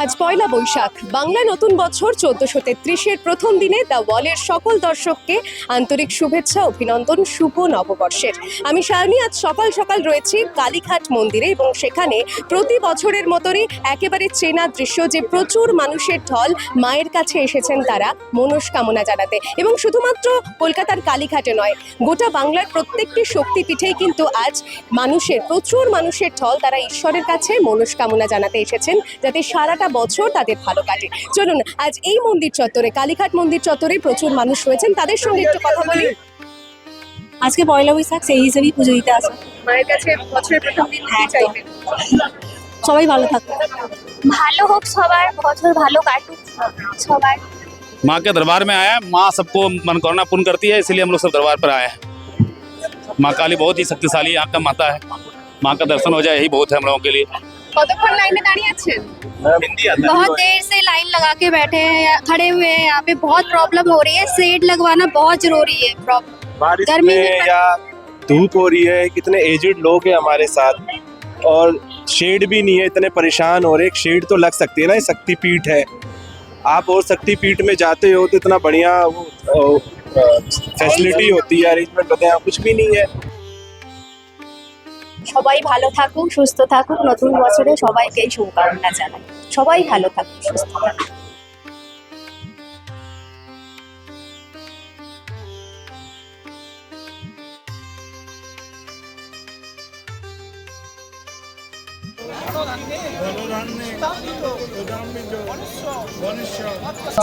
আজ পয়লা বৈশাখ, বাংলা নতুন বছর 1433-এর প্রথম দিনে দ্য ওয়ালের সকল দর্শককে আন্তরিক শুভেচ্ছা, অভিনন্দন, শুভ নববর্ষের। আমি শালিনী আজ সকাল সকাল রয়েছি কালীঘাট মন্দিরে এবং সেখানে প্রতি বছরের মতনই একেবারে চেনা দৃশ্য যে প্রচুর মানুষের ঢল মায়ের কাছে এসেছেন তারা মনস্কামনা জানাতে। এবং শুধুমাত্র কলকাতার কালীঘাটে নয়, গোটা বাংলার প্রত্যেকটি শক্তিপীঠেই কিন্তু আজ প্রচুর মানুষের ঢল তারা ঈশ্বরের কাছে মনস্কামনা জানাতে এসেছেন যাতে সারাটা বছর তাদের ভালো কাটে। চলুন আজ এই মন্দির চত্বরে, কালীঘাট মন্দির চত্বরে প্রচুর মানুষ রয়েছেন, তাদের সঙ্গে একটু কথা বলি। আজকে পয়লা বৈশাখ, সেই হিসেবেই পুজো দিতে আসে। মায়ের কাছে বছরের প্রথম দিন কি চাইবেন? সবাই ভালো থাকুক, ভালো হোক, সবার বছর ভালো কাটুক সবার। माँ के दरबार में आया है, माँ सबको मनोकामना पूर्ण करती है, इसलिए हम लोग सब दरबार पर आए हैं। माँ काली बहुत ही शक्तिशाली यहाँ का माता है, माँ का दर्शन हो जाए यही बहुत है हम लोगों के लिए। কতক্ষণ লাইনে দাঁড়িয়ে আছেন? बहुत देर से लाइन लगा के बैठे हैं, खड़े हुए हैं, यहाँ पे बहुत प्रॉब्लम हो रही है, शेड लगवाना बहुत जरूरी है। बारिश गर्मी में या धूप हो रही है, कितने एजेड लोग हैं हमारे साथ और शेड भी नहीं है, इतने परेशान हो रहे। एक शेड तो लग सकती है ना, ये शक्तिपीठ है। आप और शक्तिपीठ में जाते हो तो इतना बढ़िया फैसिलिटी होती है, अरेंजमेंट होते हैं, कुछ भी नहीं है। সবাই ভালো থাকুক, সুস্থ থাকুক, নতুন বছরে সবাইকে শুভকামনা জানাই। সবাই ভালো থাকুক, সুস্থ থাকুক।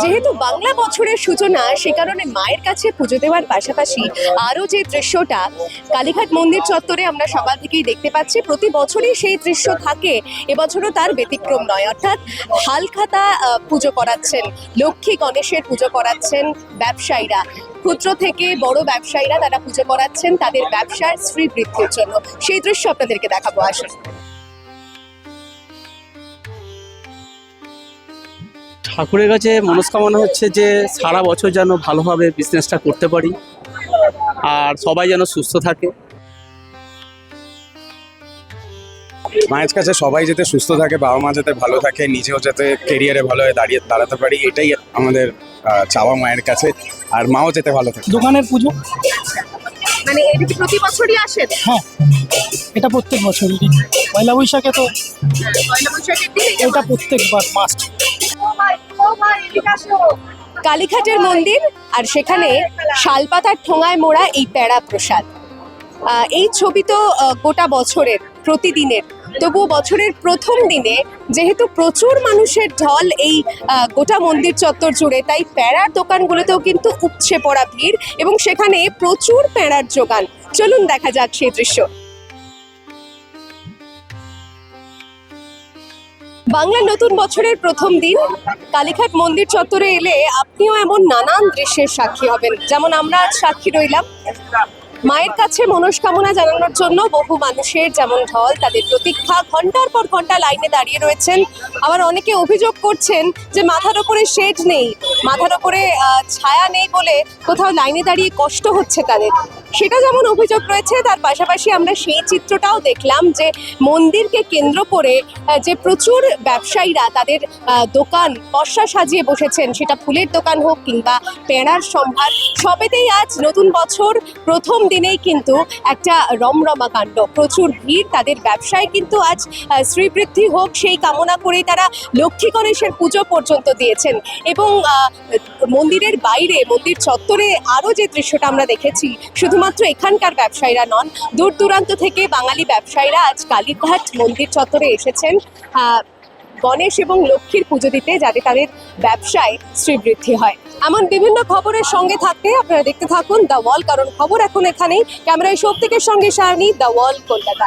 যেহেতু বাংলা বছরের সূচনা, সে কারণে মায়ের কাছে পুজো দেওয়ার পাশাপাশি আরও যে দৃশ্যটা কালীঘাট মন্দির চত্বরে আমরা সকাল থেকেই দেখতে পাচ্ছি, প্রতি বছরই সেই দৃশ্য থাকে, এবছরও তার ব্যতিক্রম নয়। অর্থাৎ হালখাতা পুজো করাচ্ছেন, লক্ষ্মী গণেশের পুজো করাচ্ছেন ব্যবসায়ীরা, ক্ষুদ্র থেকে বড় ব্যবসায়ীরা তারা পুজো করাচ্ছেন তাদের ব্যবসার শ্রীবৃদ্ধির জন্য। সেই দৃশ্য আপনাদেরকে দেখাবো, আসুন। ঠাকুরের কাছে মনস্কামনা হচ্ছে যে সারা বছর যেন ভালোভাবে বিজনেসটা করতে পারি আর সবাই যেন সুস্থ থাকে। মায়ের কাছে সবাই যাতে সুস্থ থাকে, বাবা মা যাতে ভালো থাকে, নিজেও যাতে কেরিয়ারে ভালো হয়ে দাঁড়াতে পারি, এটাই আমাদের চাওয়া মায়ের কাছে। আর মাও যাতে ভালো থাকে। দোকানের পুজো, মানে এটা কি প্রতি বছরই আসেন? হ্যাঁ এটা প্রত্যেক বছরই। পয়লা বৈশাখে তো পয়লা বৈশাখের দিন এটা প্রত্যেকবার মাস্ট। কালীঘাটের মন্দির, আর সেখানে শালপাতার ঠোঙায় মোড়া এই প্যাড়া প্রসাদ। এই ছবি তো গোটা বছরের, প্রতিদিনের, তবু বছরের প্রথম দিনে যেহেতু প্রচুর মানুষের ঢল এই গোটা মন্দির চত্বর জুড়ে, তাই প্যাড়ার দোকানগুলোতেও কিন্তু উপচে পড়া ভিড় এবং সেখানে প্রচুর প্যাড়ার যোগান। চলুন দেখা যাক সেই দৃশ্য। বাংলা নতুন বছরের প্রথম দিন কালীঘাট মন্দির চত্বরে এলে আপনিও এমন নানান দৃশ্যের সাক্ষী হবেন, যেমন আমরা আজ সাক্ষী রইলাম। মায়ের কাছে মনস্কামনা জানানোর জন্য বহু মানুষের যেমন ঢল, তাদের প্রতীক্ষা, ঘন্টার পর ঘন্টা লাইনে দাঁড়িয়ে রয়েছেন। আবার অনেকে অভিযোগ করছেন যে মাথার ওপরে শেড নেই, মাথার ওপরে ছায়া নেই বলে কোথাও লাইনে দাঁড়িয়ে কষ্ট হচ্ছে তাদের, সেটা যেমন অভিযোগ রয়েছে, তার পাশাপাশি আমরা সেই চিত্রটাও দেখলাম যে মন্দিরকে কেন্দ্র করে যে প্রচুর ব্যবসায়ীরা তাদের দোকান পসরা সাজিয়ে বসেছেন, সেটা ফুলের দোকান হোক কিংবা পেঁড়ার সম্ভার, সবেতেই আজ নতুন বছর প্রথম দিনেই কিন্তু একটা রমরমা কাণ্ড, প্রচুর ভিড়, তাদের ব্যবসায় কিন্তু আজ শ্রীবৃদ্ধি হোক সেই কামনা করেই তারা লক্ষ্মী গণেশের পুজো পর্যন্ত দিয়েছেন। এবং মন্দিরের বাইরে, মন্দির চত্বরে আরও যে দৃশ্যটা আমরা দেখেছি, শুধুমাত্র এখানকার ব্যবসায়ীরা নন, দূর দূরান্ত থেকে বাঙালি ব্যবসায়ীরা আজ কালীঘাট মন্দির চত্বরে এসেছেন গণেশ এবং লক্ষ্মীর পুজো দিতে, যাতে তাদের ব্যবসায় শ্রীবৃদ্ধি হয়। এমন বিভিন্ন খবরের সঙ্গে থাকতে আপনারা দেখতে থাকুন দ্য ওয়াল, কারণ খবর এখন এখানেই। ক্যামেরায় সৌপ্তিকের সঙ্গে শালিনী, দ্য ওয়াল, কলকাতা।